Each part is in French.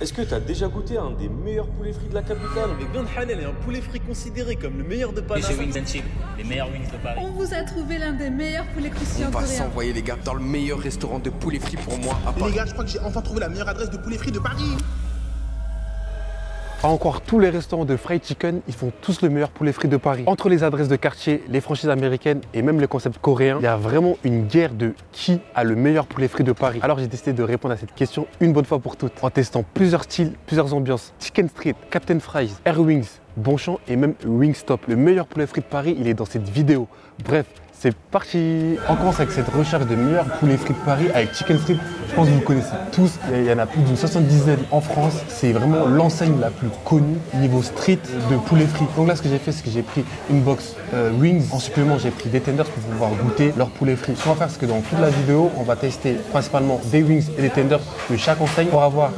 Est-ce que t'as déjà goûté un des meilleurs poulets frits de la capitale? Avec viande halal et un poulet frit considéré comme le meilleur de Paris. Et chez Wings and Chips, les meilleurs wings de Paris. On vous a trouvé l'un des meilleurs poulets croustillants On va coréens. s'envoyer les gars dans le meilleur restaurant de poulet frit pour moi à Les Paris. gars, je crois que j'ai enfin trouvé la meilleure adresse de poulet frit de Paris. À en croire, tous les restaurants de fried chicken, ils font tous le meilleur poulet frit de Paris. Entre les adresses de quartier, les franchises américaines et même les concepts coréens, il y a vraiment une guerre de qui a le meilleur poulet frit de Paris. Alors j'ai décidé de répondre à cette question une bonne fois pour toutes, en testant plusieurs styles, plusieurs ambiances. Chicken Street, Captain Fries, Air Wings, Bonchamp et même Wingstop. Le meilleur poulet frit de Paris, il est dans cette vidéo. Bref, c'est parti. On commence avec cette recherche de meilleur poulet frit de Paris avec Chicken Street. Je pense que vous le connaissez tous. Il y en a plus d'une 70aine en France. C'est vraiment l'enseigne la plus connue niveau street de poulet frit. Donc là, ce que j'ai fait, c'est que j'ai pris une box Wings. En supplément, j'ai pris des tenders pour pouvoir goûter leur poulet frit. Ce qu'on va faire, c'est que dans toute la vidéo, on va tester principalement des Wings et des tenders de chaque enseigne pour avoir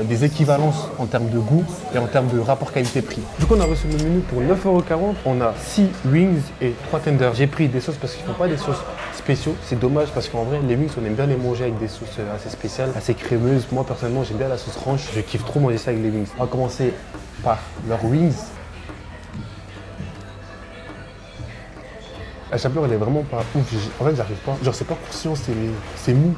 des équivalences en termes de goût et en terme de rapport qualité-prix. Du coup, on a reçu le menu pour 9,40 €. On a 6 Wings et 3 tenders. J'ai pris des sauces parce qu'ils ne font pas des sauces spéciaux. C'est dommage parce qu'en vrai, les wings, on aime bien les manger avec des sauces assez spéciales, assez crémeuses. Moi, personnellement, j'aime bien la sauce ranch. Je kiffe trop manger ça avec les wings. On va commencer par leurs wings. La chapelure, elle est vraiment pas ouf. En fait, j'arrive pas. Genre, c'est pas croustillant, c'est mou.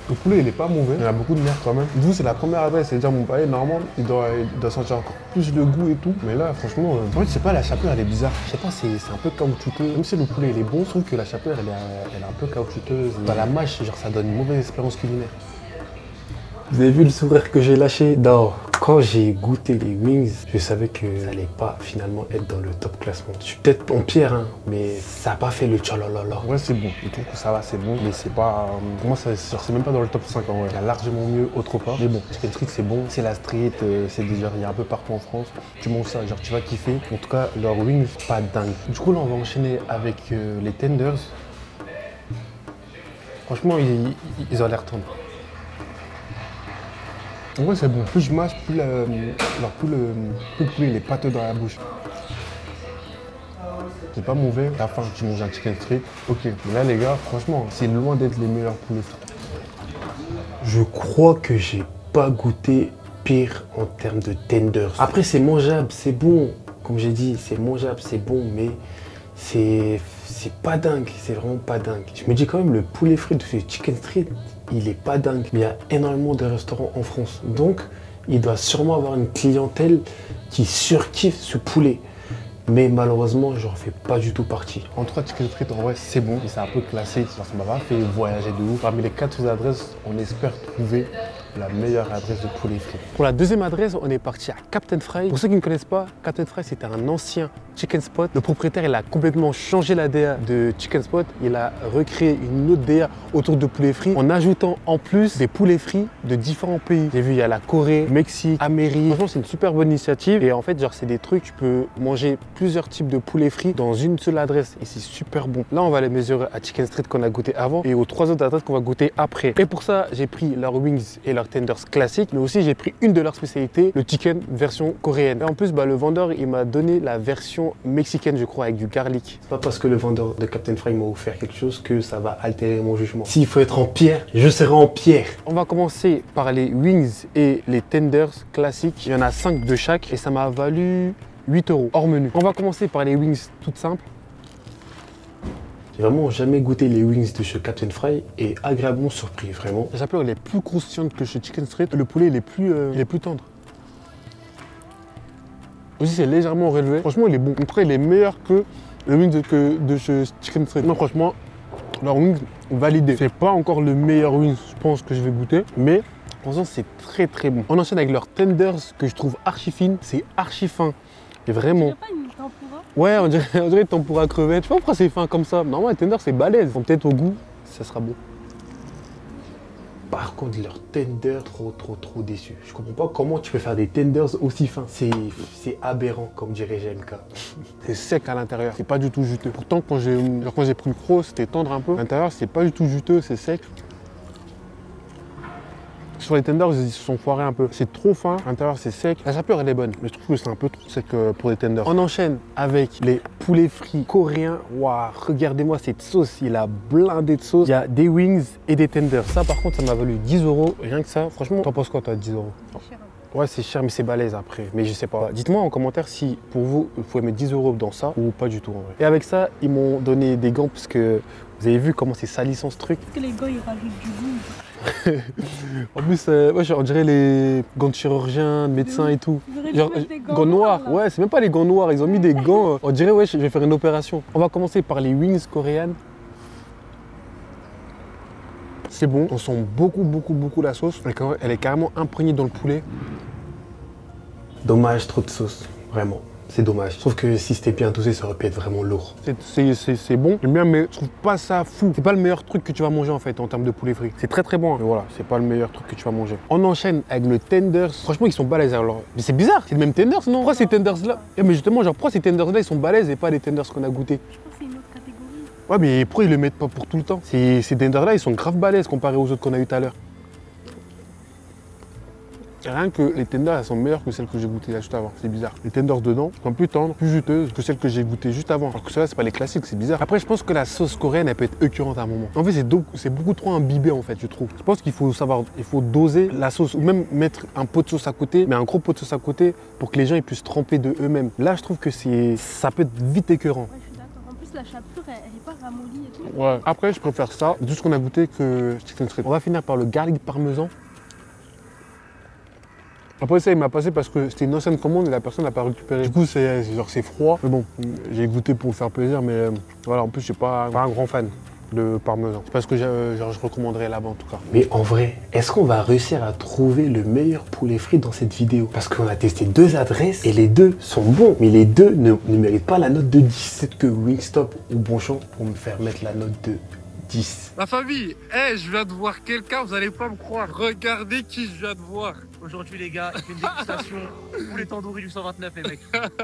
Le poulet, il est pas mauvais. Il y a beaucoup de merde quand même. Vous, c'est la première adresse. C'est-à-dire, mon palais, normalement, il doit sentir encore plus le goût et tout. Mais là, franchement, en fait, je sais pas, la chapelure, elle est bizarre. Je sais pas, c'est un peu caoutchouteux. Même si le poulet, il est bon, je trouve que la chapelure, elle est un peu caoutchouteuse. Dans la mâche, genre, ça donne une mauvaise expérience culinaire. Vous avez vu le sourire que j'ai lâché? Non, quand j'ai goûté les wings, je savais que ça allait pas finalement être dans le top classement. Je suis peut-être en pierre, hein, mais ça n'a pas fait le tchalalala. Ouais, c'est bon. Je trouve que ça va, c'est bon, mais c'est pas. Pour moi, c'est même pas dans le top 5 en vrai. Il y a largement mieux autre part. Mais bon, Chicken Street, c'est bon. C'est la street, c'est déjà, il y a un peu partout en France. Tu manges ça, genre, tu vas kiffer. En tout cas, leurs wings, pas dingue. Du coup, là, on va enchaîner avec les tenders. Franchement, ils ont l'air tendres. En vrai, c'est bon. Plus je mâche, plus le poulet il est pâteux dans la bouche. C'est pas mauvais. À la fin, tu manges un Chicken Street. Ok. Mais là, les gars, franchement, c'est loin d'être les meilleurs poulets frits. Je crois que j'ai pas goûté pire en termes de tenders. Après, c'est mangeable, c'est bon. Comme j'ai dit, c'est mangeable, c'est bon, mais c'est pas dingue. C'est vraiment pas dingue. Je me dis quand même, le poulet frit de ce Chicken Street, il est pas dingue. Mais il y a énormément de restaurants en France. Donc, il doit sûrement avoir une clientèle qui surkiffe ce poulet. Mais malheureusement, j'en fais pas du tout partie. En 3 Chicken Street, en vrai, c'est bon. Et c'est un peu classé. Ça m'a pas fait voyager de ouf. Parmi les 4 adresses, on espère trouver la meilleure adresse de poulet frit. Pour la deuxième adresse, on est parti à Captain Fry. Pour ceux qui ne connaissent pas, Captain Fry, c'était un ancien chicken spot. Le propriétaire, il a complètement changé la DA de chicken spot. Il a recréé une autre DA autour de poulet frit en ajoutant en plus des poulets frits de différents pays. J'ai vu, il y a la Corée, Mexique, Amérique. Franchement, c'est une super bonne initiative. Et en fait, genre, c'est des trucs, tu peux manger plusieurs types de poulets frits dans une seule adresse. Et c'est super bon. Là, on va les mesurer à Chicken Street qu'on a goûté avant et aux 3 autres adresses qu'on va goûter après. Et pour ça, j'ai pris leurs wings et leurs tenders classiques, mais aussi j'ai pris une de leurs spécialités, le chicken version coréenne. Et en plus, le vendeur, il m'a donné la version mexicaine, je crois, avec du garlic. C'est pas parce que le vendeur de Captain Fry m'a offert quelque chose que ça va altérer mon jugement. S'il faut être en pierre, je serai en pierre. On va commencer par les wings et les tenders classiques. Il y en a 5 de chaque et ça m'a valu 8 € hors menu. On va commencer par les wings toutes simples. J'ai vraiment jamais goûté les wings de chez Captain Fry et agréablement surpris, vraiment. La chapelure, elle est plus croustillante que chez Chicken Street. Le poulet, il est plus tendre. Aussi, c'est légèrement relevé. Franchement, il est bon. En tout cas, il est meilleur que le wings de chez Chicken Street. Non, franchement, leur wings, validé. C'est pas encore le meilleur wings, je pense, que je vais goûter, mais franchement, c'est très très bon. On enchaîne avec leurs tenders que je trouve archi fines. C'est archi fin. Et vraiment. Ouais, on dirait tempura crevette. Je sais pas pourquoi c'est fin comme ça. Normalement, les tenders, c'est balèze. Donc, peut-être au goût, ça sera bon. Par contre, leurs tenders, trop déçu. Je comprends pas comment tu peux faire des tenders aussi fins. C'est aberrant, comme dirait GMK. C'est sec à l'intérieur, c'est pas du tout juteux. Pourtant, quand j'ai pris le croc, c'était tendre un peu. À l'intérieur, c'est pas du tout juteux, c'est sec. Sur les tenders, ils se sont foirés un peu. C'est trop fin, à l'intérieur c'est sec. La chapelure elle est bonne, mais je trouve que c'est un peu trop sec pour les tenders. On enchaîne avec les poulet frit coréen. Waouh, regardez-moi cette sauce, il a blindé de sauce. Il y a des wings et des tenders. Ça par contre, ça m'a valu 10 €. Rien que ça, franchement, t'en penses quoi toi, 10 €? Ouais, c'est cher, mais c'est balèze après. Mais je sais pas. Dites-moi en commentaire si pour vous, vous pouvez mettre 10 € dans ça ou pas du tout en vrai. Et avec ça, ils m'ont donné des gants parce que vous avez vu comment c'est salissant ce truc. Est-ce que les gants ils rajoutent du goût? En plus, ouais, on dirait les gants de chirurgien, de médecin et tout. Genre, gants noirs. Là. Ouais, c'est même pas les gants noirs. Ils ont mis des gants. On dirait, ouais, je vais faire une opération. On va commencer par les wings coréennes. C'est bon. On sent beaucoup la sauce. Elle est carrément imprégnée dans le poulet. Dommage, trop de sauce. Vraiment. C'est dommage. Je trouve que si c'était bien dosé, ça aurait pu être vraiment lourd. C'est bon, j'aime bien, mais je trouve pas ça fou. C'est pas le meilleur truc que tu vas manger en fait en termes de poulet frit. C'est très bon, mais voilà, c'est pas le meilleur truc que tu vas manger. On enchaîne avec le tenders. Franchement, ils sont balèzes alors. Mais c'est bizarre, c'est le même tenders, non? Pourquoi ces tenders là? Mais justement, genre, pourquoi ces tenders là ils sont balèzes et pas les tenders qu'on a goûté? Je pense que c'est une autre catégorie. Ouais, mais pourquoi ils le mettent pas pour tout le temps? Ces tenders là, ils sont grave balèzes comparés aux autres qu'on a eu tout à l'heure. Rien que les tenders, elles sont meilleures que celles que j'ai goûtées là juste avant. C'est bizarre. Les tenders dedans sont plus tendres, plus juteuses que celles que j'ai goûtées juste avant. Alors que celles-là, c'est pas les classiques, c'est bizarre. Après, je pense que la sauce coréenne, elle peut être écœurante à un moment. En fait, c'est beaucoup trop imbibé en fait, je trouve. Je pense qu'il faut savoir, il faut doser la sauce ou même mettre un pot de sauce à côté, mais un gros pot de sauce à côté pour que les gens ils puissent tremper de eux-mêmes. Là, je trouve que ça peut être vite écœurant. Ouais, je suis d'accord. En plus, la chapelure, elle est pas ramollie et tout. Ouais. Après, je préfère ça, tout ce qu'on a goûté que chicken street. On va finir par le garlic parmesan. Après ça, il m'a passé parce que c'était une ancienne commande et la personne n'a pas récupéré. Du coup, c'est froid. Mais bon, j'ai goûté pour me faire plaisir, mais voilà, en plus, je suis pas un grand fan de parmesan. C'est parce que je recommanderais là-bas en tout cas. Mais en vrai, est-ce qu'on va réussir à trouver le meilleur poulet frit dans cette vidéo? Parce qu'on a testé 2 adresses et les 2 sont bons, mais les 2 ne méritent pas la note de 10. Peut-être que Wingstop ou Bonchon vont me faire mettre la note de 10. La famille, je viens de voir quelqu'un, vous allez pas me croire. Regardez qui je viens de voir. Aujourd'hui, les gars, il fait une dégustation. Tous les tandouris du 129, les mecs.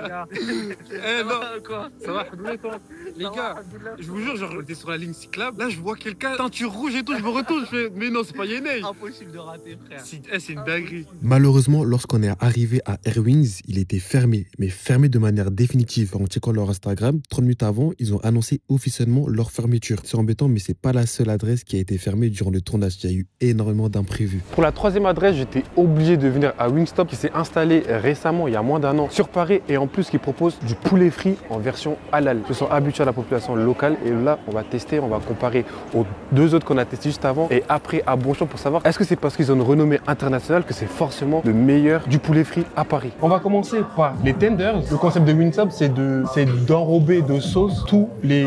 Non, quoi? ça va, les gars, je vous jure, genre, j'étais sur la ligne cyclable. Là, je vois quelqu'un, teinture rouge et tout, je me retourne, je fais, mais non, c'est pas Yenei. Impossible de rater, frère. C'est une dinguerie. Malheureusement, lorsqu'on est arrivé à Airwings, il était fermé, mais fermé de manière définitive. En checkant leur Instagram, 30 minutes avant, ils ont annoncé officiellement leur fermeture. C'est embêtant, mais c'est pas la seule adresse qui a été fermée durant le tournage. Il y a eu énormément d'imprévus. Pour la 3e adresse, j'étais obligé de venir à Wingstop qui s'est installé récemment, il y a moins d'1 an, sur Paris et en plus qui propose du poulet frit en version halal. Ils sont habitués à la population locale et là, on va tester, on va comparer aux 2 autres qu'on a testés juste avant et après à Bonchon pour savoir est-ce que c'est parce qu'ils ont une renommée internationale que c'est forcément le meilleur du poulet frit à Paris. On va commencer par les tenders. Le concept de Wingstop, c'est d'enrober de sauce tous les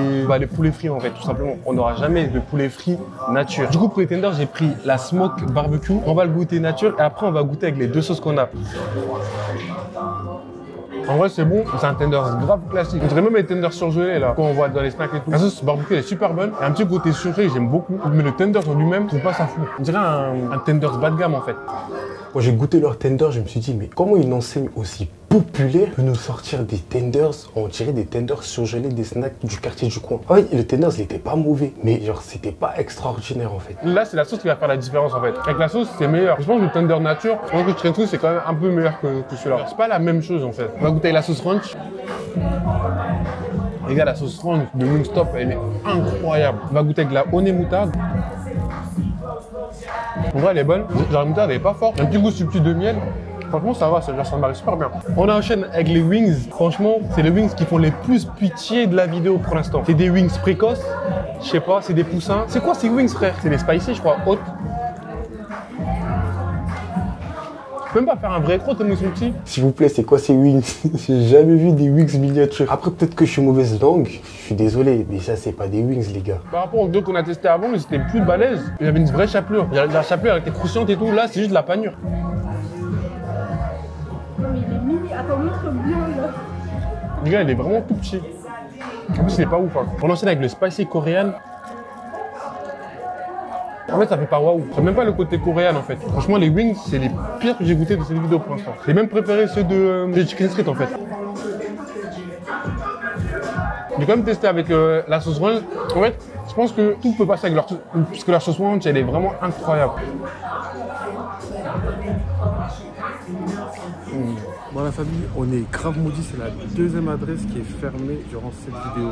poulets frits en fait, tout simplement. On n'aura jamais de poulet frit nature. Du coup, pour les tenders, j'ai pris la smoke barbecue. On va le goûter nature et après, on va goûter avec les 2 sauces qu'on a. En vrai, c'est bon. C'est un tender grave classique. On dirait même les tenders surgelés là, qu'on voit dans les snacks et tout. La sauce barbecue, elle est super bonne. Il y a un petit côté sucré, j'aime beaucoup. Mais le tender en lui-même, je trouve pas ça fou. On dirait un tenders bas de gamme en fait. Quand j'ai goûté leur tender, je me suis dit, mais comment une enseigne aussi populaire peut nous sortir des tenders, on dirait des tenders surgelés, des snacks du quartier du coin. Ah oui, le tenders, il était pas mauvais, mais genre, c'était pas extraordinaire en fait. Là, c'est la sauce qui va faire la différence en fait. Avec la sauce, c'est meilleur. Je pense que le tender nature, je pense que chicken street, c'est quand même un peu meilleur que celui-là. C'est pas la même chose en fait. On va goûter avec la sauce ranch. Les gars, la sauce ranch de Wingstop, elle est incroyable. On va goûter avec la honey moutarde. En vrai, elle est bonne. Genre, la moutarde, elle est pas forte. Un petit goût subtil de miel. Franchement, ça va, ça me paraît super bien. On enchaîne avec les wings. Franchement, c'est les wings qui font les plus pitié de la vidéo pour l'instant. C'est des wings précoces. Je sais pas, c'est des poussins. C'est quoi ces wings, frère? C'est des spicy, je crois, hautes. Je peux même pas faire un vrai croc tellement ils sont petits. S'il vous plaît, c'est quoi ces wings? J'ai jamais vu des wings miniatures. Après, peut-être que je suis mauvaise langue. Je suis désolé, mais ça, c'est pas des wings, les gars. Par rapport aux 2 qu'on a testés avant, ils étaient plus balèzes. Il y avait une vraie chapelure. La chapelure, elle était croustillante et tout. Là, c'est juste de la panure. Non, mais il est mini. Attends, montre bien là. Le gars, il est vraiment tout petit. En plus, il est pas ouf. Hein. On enchaîne avec le spicy coréen. En fait, ça fait pas waouh. C'est même pas le côté coréen en fait. Franchement, les wings, c'est les pires que j'ai goûté de cette vidéo pour l'instant. J'ai même préféré ceux de Chicken Street en fait. J'ai quand même testé avec la sauce ranch. En fait, je pense que tout peut passer avec leur sauce. Parce que leur sauce ranch, elle est vraiment incroyable. Bon, la famille, on est grave maudit, c'est la deuxième adresse qui est fermée durant cette vidéo.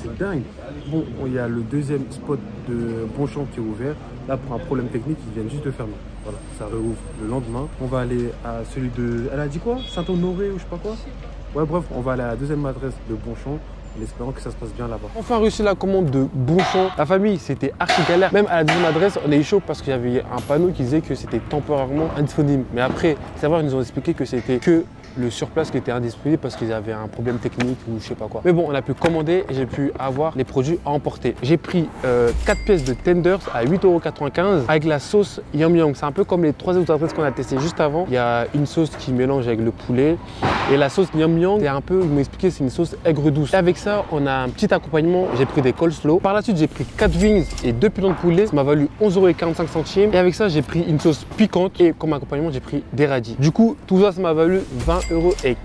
C'est dingue. Bon, il y a le deuxième spot de Bonchamp qui est ouvert. Là, pour un problème technique, ils viennent juste de fermer. Voilà, ça réouvre le lendemain. On va aller à celui de... Elle a dit quoi? Saint-Honoré ou je sais pas quoi? Ouais, bref, on va aller à la deuxième adresse de Bonchamp, en espérant que ça se passe bien là-bas. Enfin réussi la commande de Bonchamp. La famille, c'était archi galère. Même à la deuxième adresse, on est chaud parce qu'il y avait un panneau qui disait que c'était temporairement indisponible. Mais après, savoir, ils nous ont expliqué que c'était que le surplace qui était indisponible parce qu'ils avaient un problème technique ou je sais pas quoi. Mais bon, on a pu commander et j'ai pu avoir les produits à emporter. J'ai pris 4 pièces de tenders à 8,95 € avec la sauce Yum Yum. C'est un peu comme les 3 autres adresses qu'on a testées juste avant. Il y a une sauce qui mélange avec le poulet et la sauce Yum Yum, c'est un peu, ils m'ont expliqué, c'est une sauce aigre douce. Et avec ça, on a un petit accompagnement. J'ai pris des coleslaw. Par la suite, j'ai pris 4 wings et 2 pilons de poulet. Ça m'a valu 11,45 €. Et avec ça, j'ai pris une sauce piquante et comme accompagnement, j'ai pris des radis. Du coup, tout ça, ça m'a valu 20,40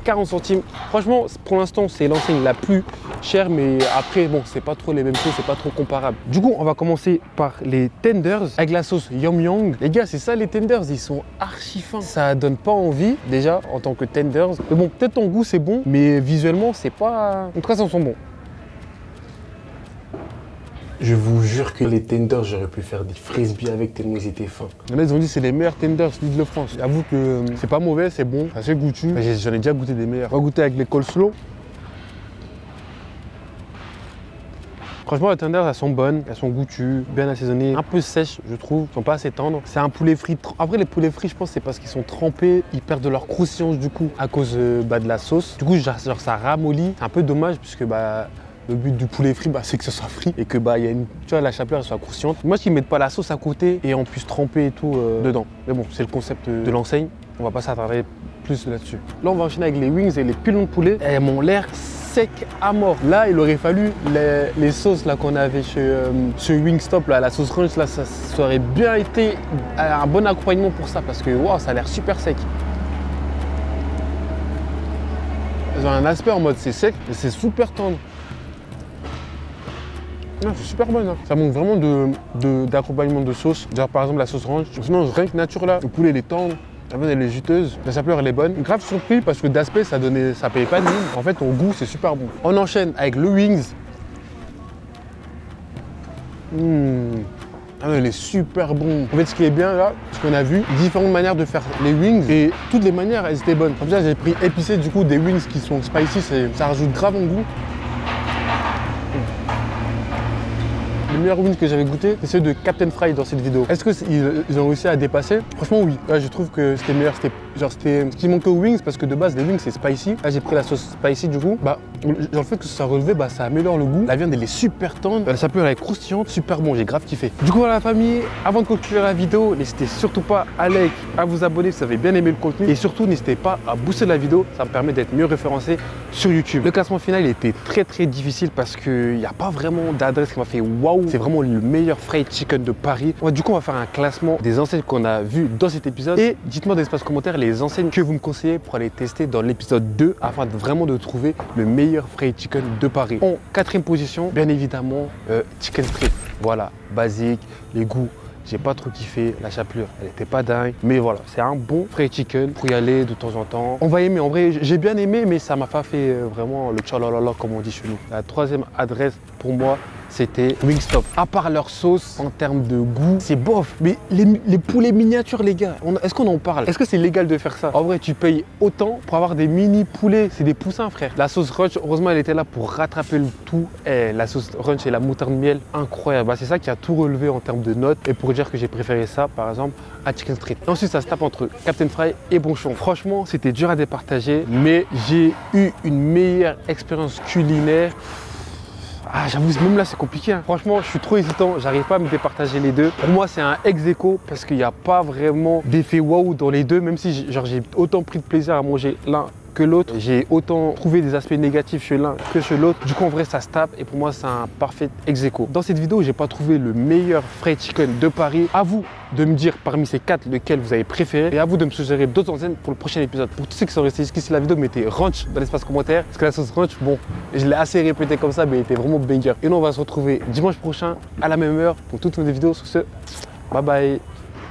€. Franchement, pour l'instant, c'est l'enseigne la plus chère, mais après, bon, c'est pas trop les mêmes choses, c'est pas trop comparable. Du coup, on va commencer par les tenders avec la sauce Yum Yum. Les gars, c'est ça les tenders, ils sont archi fins. Ça donne pas envie, déjà, en tant que tenders. Mais bon, peut-être en goût, c'est bon, mais visuellement, c'est pas... En tout cas, ça sent bon. Je vous jure que les tenders, j'aurais pu faire des frisbees avec tellement ils étaient fins. Là, ils ont dit que c'est les meilleurs tenders d'Île-de-France. J'avoue que c'est pas mauvais, c'est bon, assez goûtu. J'en ai déjà goûté des meilleurs. On va goûter avec les coleslaw. Franchement, les tenders, elles sont bonnes, elles sont goûtues, bien assaisonnées, un peu sèches, je trouve, elles sont pas assez tendres. C'est un poulet frit. Après, les poulets frits, je pense, c'est parce qu'ils sont trempés, ils perdent de leur croustillance du coup à cause de la sauce. Du coup, genre, ça ramollit. C'est un peu dommage puisque le but du poulet frit, c'est que ce soit frit et que y a une, tu vois, la chapelure elle soit croustillante. Moi, qu'ils mettent pas la sauce à côté et on puisse tremper et tout dedans. Mais bon, c'est le concept de l'enseigne. On va pas s'attarder plus là-dessus. Là, on va enchaîner avec les wings et les pilons de poulet. Elles m'ont l'air sec à mort. Là, il aurait fallu les sauces là qu'on avait chez Wingstop, là, la sauce ranch, là, ça aurait bien été un bon accompagnement pour ça parce que wow, ça a l'air super sec. Elles ont un aspect en mode c'est sec, mais c'est super tendre. C'est super bonne, hein. Ça manque vraiment d'accompagnement de sauce. Genre par exemple la sauce ranch. Sinon rien que nature là, le poulet il est tendre, la viande elle est juteuse, la chapelure elle est bonne. Grave surpris parce que d'aspect ça payait pas de mine. En fait au goût c'est super bon. On enchaîne avec le wings. Ah non, il est super bon. En fait ce qui est bien là, ce qu'on a vu, différentes manières de faire les wings et toutes les manières elles étaient bonnes. Comme ça j'ai pris épicé du coup des wings qui sont spicy, ça rajoute grave en goût. Les meilleurs wings que j'avais goûté, c'est ceux de Captain Fry dans cette vidéo. Est-ce qu'ils ont réussi à dépasser? Franchement oui. Là je trouve que c'était meilleur. Ce qui manquait aux wings parce que de base les wings c'est spicy. Là j'ai pris la sauce spicy du coup. Genre le fait que ça relevait, ça améliore le goût. La viande elle est super tendre. La chapelure elle est croustillante, super bon, j'ai grave kiffé. Du coup voilà la famille, avant de conclure la vidéo, n'hésitez surtout pas à like, à vous abonner si vous avez bien aimé le contenu. Et surtout n'hésitez pas à booster la vidéo, ça me permet d'être mieux référencé sur YouTube. Le classement final était très difficile parce qu'il n'y a pas vraiment d'adresse qui m'a fait waouh. C'est vraiment le meilleur fried chicken de Paris. Du coup on va faire un classement des enseignes qu'on a vues dans cet épisode. Et dites-moi dans l'espace commentaire les enseignes que vous me conseillez pour aller tester dans l'épisode 2 afin vraiment de trouver le meilleur fried chicken de Paris. En 4e position, bien évidemment, Chicken Street. Voilà, basique, les goûts. J'ai pas trop kiffé, la chapelure, elle était pas dingue. Mais voilà, c'est un bon fried chicken pour y aller de temps en temps. On va aimer, en vrai, j'ai bien aimé, mais ça m'a pas fait vraiment le tchalalala comme on dit chez nous. La 3e adresse pour moi, c'était Wingstop. À part leur sauce, en termes de goût, c'est bof. Mais les poulets miniatures, les gars, est-ce qu'on en parle? Est-ce que c'est légal de faire ça? En vrai, tu payes autant pour avoir des mini poulets. C'est des poussins, frère. La sauce ranch, heureusement, elle était là pour rattraper le tout. La sauce ranch et la moutarde miel, incroyable. C'est ça qui a tout relevé en termes de notes. Et pour dire que j'ai préféré ça, par exemple, à Chicken Street. Ensuite, ça se tape entre Captain Fry et Bonchamp. Franchement, c'était dur à départager, mais j'ai eu une meilleure expérience culinaire. J'avoue, même là c'est compliqué, hein. Franchement je suis trop hésitant, j'arrive pas à me départager les deux. Pour moi c'est un ex-aequo parce qu'il n'y a pas vraiment d'effet waouh dans les deux, même si j'ai autant pris de plaisir à manger l'un que l'autre. J'ai autant trouvé des aspects négatifs chez l'un que chez l'autre. Du coup en vrai ça se tape et pour moi c'est un parfait ex-aequo. Dans cette vidéo j'ai pas trouvé le meilleur fried chicken de Paris. À vous de me dire parmi ces 4 lequel vous avez préféré et à vous de me suggérer d'autres enseignes pour le prochain épisode. Pour tous ceux qui sont restés jusqu'ici la vidéo, mettez ranch dans l'espace commentaire parce que la sauce ranch, bon, je l'ai assez répété comme ça mais elle était vraiment banger. Et nous on va se retrouver dimanche prochain à la même heure pour toutes nos vidéos. Sur ce, bye bye.